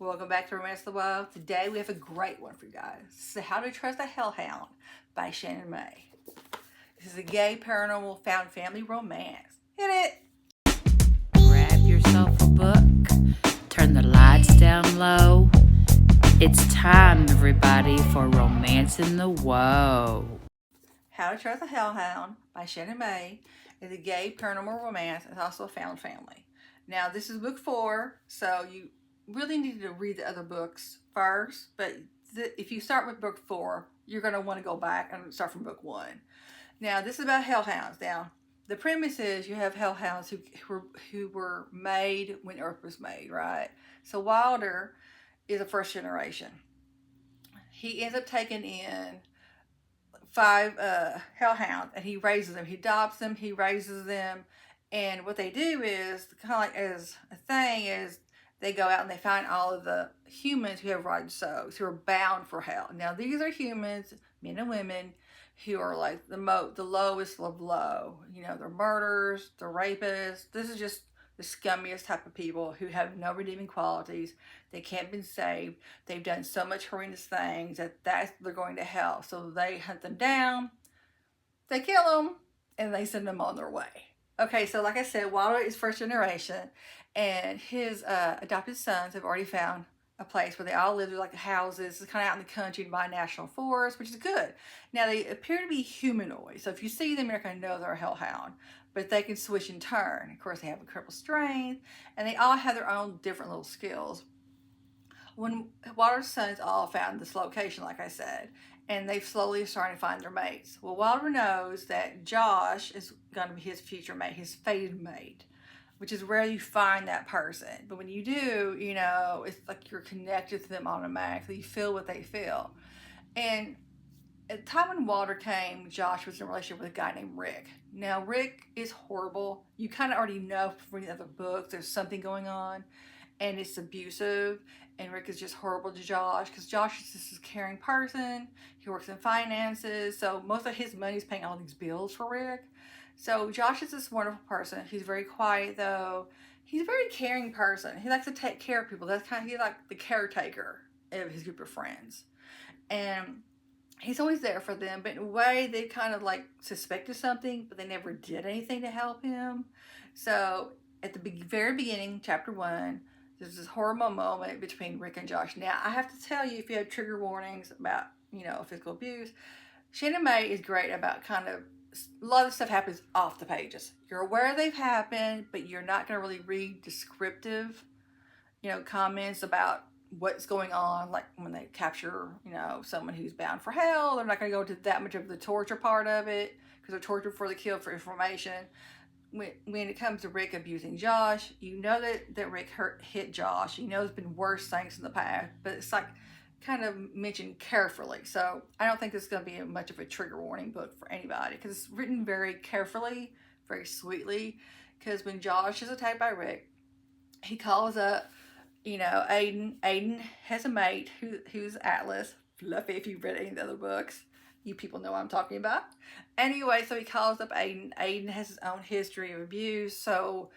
Welcome back to Romance of the Wild. Today we have a great one for you guys. This is How to Trust a Hellhound by Shannon Mae. This is a gay paranormal found family romance. Hit it! Grab yourself a book, turn the lights down low. It's time, everybody, for Romance in the Woe. How to Trust a Hellhound by Shannon Mae is a gay paranormal romance. It's also a found family. Now, this is book 4, so you really need to read the other books first, but if you start with book 4, you're going to want to go back and start from book 1. Now, this is about hellhounds. Now, the premise is you have hellhounds who were made when Earth was made, right? So Wilder is a first generation. He ends up taking in 5 hellhounds, and he raises them. He adopts them, he raises them, and what they do is, kind of like as a thing, is they go out and they find all of the humans who have rotten souls, who are bound for hell. Now, these are humans, men and women, who are like the lowest of low. You know, they're murderers, they're rapists. This is just the scummiest type of people who have no redeeming qualities. They can't be saved. They've done so much horrendous things that they're going to hell. So they hunt them down, they kill them, and they send them on their way. Okay, so like I said, Wilder is first generation, and his adopted sons have already found a place where they all live. They're like houses. It's kind of out in the country by a national forest, which is good. Now, they appear to be humanoid, so if you see them, you're not going to know they're a hellhound, but they can switch and turn. Of course, they have incredible strength, and they all have their own different little skills. When Wilder's sons all found this location, like I said, and they've slowly started to find their mates. Well, Wilder knows that Josh is going to be his future mate, his fated mate, which is where you find that person. But when you do, you know, it's like you're connected to them automatically. You feel what they feel. And at the time when Wilder came, Josh was in a relationship with a guy named Rick. Now, Rick is horrible. You kind of already know from reading the other books, there's something going on, and it's abusive. And Rick is just horrible to Josh, because Josh is just a caring person. He works in finances, so most of his money is paying all these bills for Rick. So Josh is this wonderful person. He's very quiet, though. He's a very caring person. He likes to take care of people. That's kind of, he's like the caretaker of his group of friends. And he's always there for them, but in a way they kind of like suspected something, but they never did anything to help him. So at the very beginning, chapter 1, there's this horrible moment between Rick and Josh. Now, I have to tell you, if you have trigger warnings about, you know, physical abuse, Shannon Mae is great about kind of, a lot of stuff happens off the pages. You're aware they've happened, but you're not going to really read descriptive, you know, comments about what's going on. Like when they capture, you know, someone who's bound for hell, they're not going to go into that much of the torture part of it, because they're tortured before they kill for information. When it comes to Rick abusing Josh, you know that Rick hit Josh. You know there's been worse things in the past, but it's like kind of mentioned carefully. So I don't think this is going to be much of a trigger warning book for anybody, because it's written very carefully, very sweetly. Because when Josh is attacked by Rick, he calls up, you know, Aiden. Aiden has a mate who's Atlas. Fluffy, if you've read any of the other books. You people know what I'm talking about. Anyway, so he calls up Aiden. Aiden has his own history of abuse, so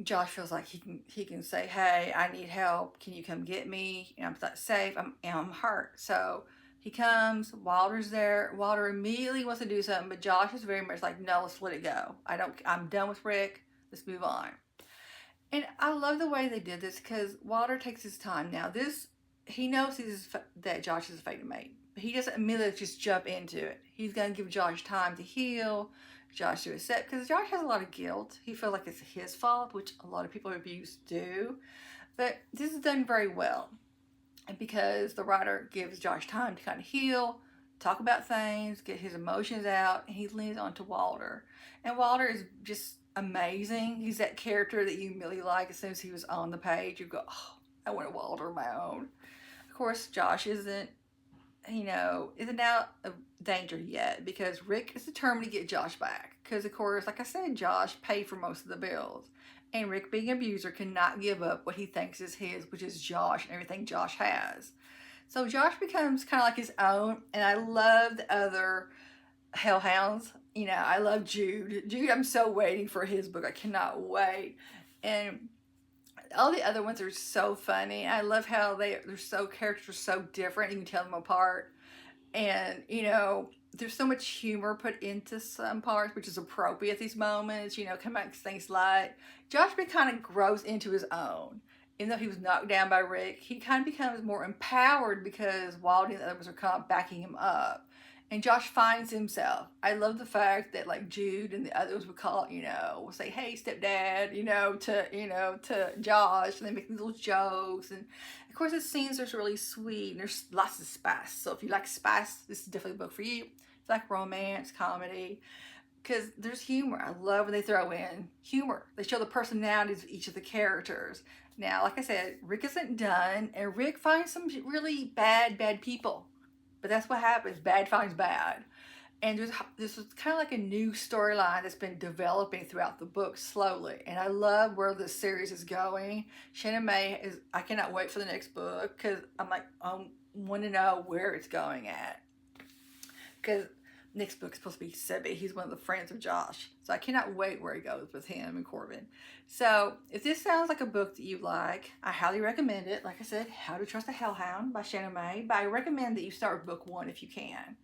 Josh feels like he can say, "Hey, I need help. Can you come get me? I'm not safe. I'm hurt." So he comes. Wilder's there. Wilder immediately wants to do something, but Josh is very much like, "No, let's let it go. I'm done with Rick. Let's move on." And I love the way they did this, because Wilder takes his time. Now, he knows that Josh is a fated mate. He doesn't immediately just jump into it. He's going to give Josh time to heal, Josh to accept, because Josh has a lot of guilt. He feels like it's his fault, which a lot of people abused do. But this is done very well, and because the writer gives Josh time to kind of heal, talk about things, get his emotions out, and he leans on to Wilder. And Wilder is just amazing. He's that character that you immediately like. As soon as he was on the page, you go, "Oh, I want a Wilder of my own." Of course, Josh isn't out of danger yet, because Rick is determined to get Josh back. Because, of course, like I said, Josh paid for most of the bills. And Rick, being an abuser, cannot give up what he thinks is his, which is Josh and everything Josh has. So Josh becomes kind of like his own, and I love the other hellhounds. You know, I love Jude. I'm so waiting for his book. I cannot wait. And all the other ones are so funny. I love how characters are so different. You can tell them apart. And, there's so much humor put into some parts, which is appropriate at these moments, come back things light. Josh kind of grows into his own. Even though he was knocked down by Rick, he kind of becomes more empowered because Waldy and the others are kind of backing him up. And Josh finds himself. I love the fact that like Jude and the others would call, will say, "Hey, stepdad," to Josh, and they make these little jokes. And of course, the scenes are really sweet. And there's lots of spice. So if you like spice, this is definitely a book for you. It's like romance, comedy, because there's humor. I love when they throw in humor. They show the personalities of each of the characters. Now, like I said, Rick isn't done, and Rick finds some really bad people. But that's what happens. Bad finds bad. And this is kind of like a new storyline that's been developing throughout the book slowly. And I love where the series is going. Shannon Mae I cannot wait for the next book because I'm like, I want to know where it's going at. Because next book is supposed to be Sebby. He's one of the friends of Josh. So I cannot wait where he goes with him and Corbin. So if this sounds like a book that you like, I highly recommend it. Like I said, How to Trust a Hellhound by Shannon Mae. But I recommend that you start with book 1 if you can.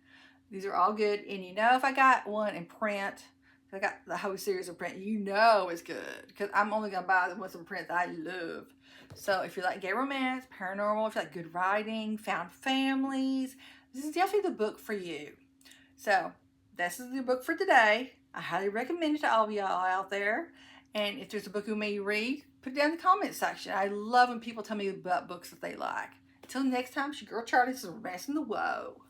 These are all good. And if I got one in print, if I got the whole series in print, it's good. Because I'm only going to buy the ones in print that I love. So if you like gay romance, paranormal, if you like good writing, found families, this is definitely the book for you. So, this is the book for today. I highly recommend it to all of y'all out there. And if there's a book you may read, put it down in the comment section. I love when people tell me about books that they like. Until next time, it's your girl Charley. This is Romancing the Woe.